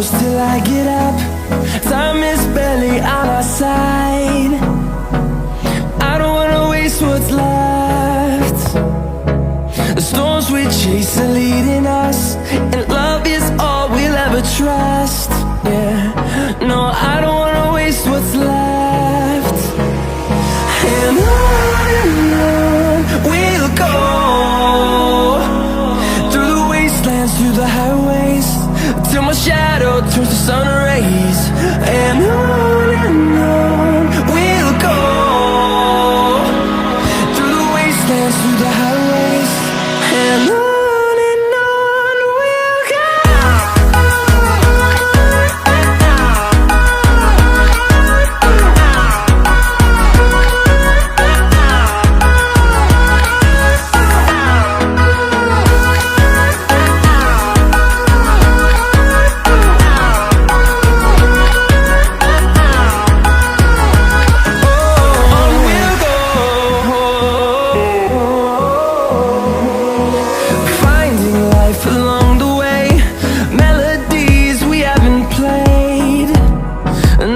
close till I get up. Time is barely on our side. I don't wanna waste what's left. The storms we chase are leading us, and love is all we'll ever trust. Yeah, no, I don't wanna waste what's left. And on we'll go, through the wastelands, through the highways, till my shadow turns to sun rays. And on we'll go, through the wastelands, through the highways, and on we'll go. Along the way, melodies we haven't played.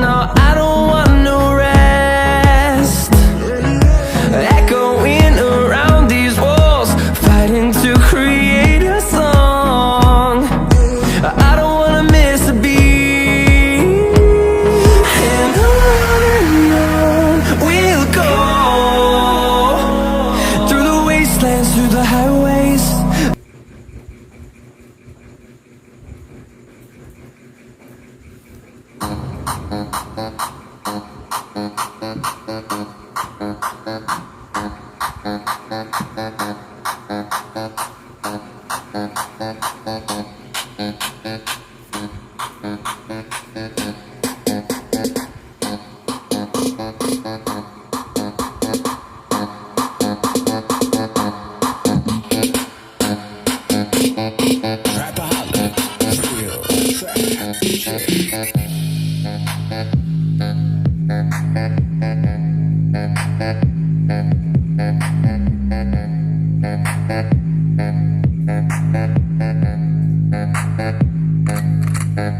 No, I don't want no rest. Echoing around these walls, fighting to create a song. I don't wanna miss a beat. And on we'll go, through the wastelands, through the highways.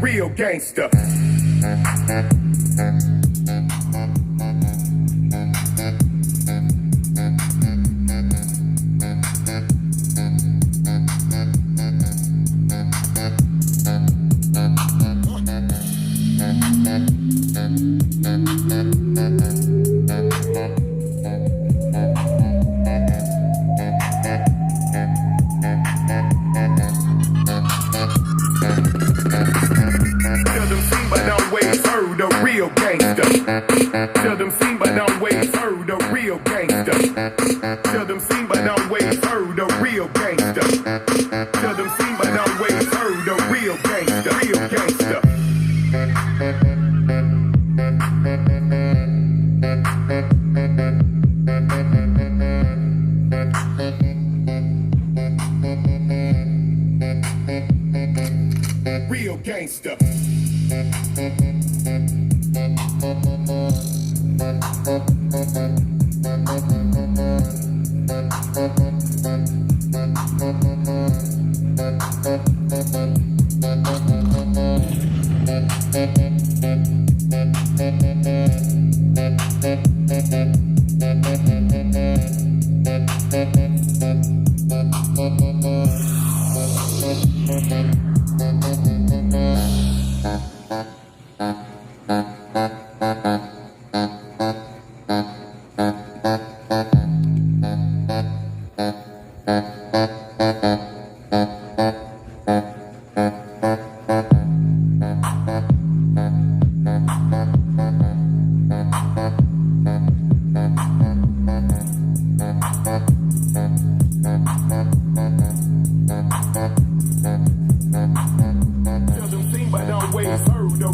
Real gangster. Tell them sing but don't wait, heard the real gangster. Tell them sing but don't wait, heard the real gangster. Tell them sing but don't wait, heard the real gangster, real gangster. Real gangster.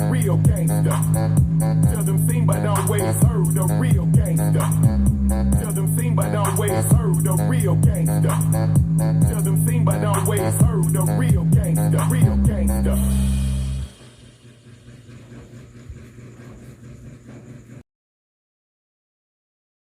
Real gangster. Tell them sing but don't waste, heard the real gangster. Tell them sing but don't waste, heard the real gangster.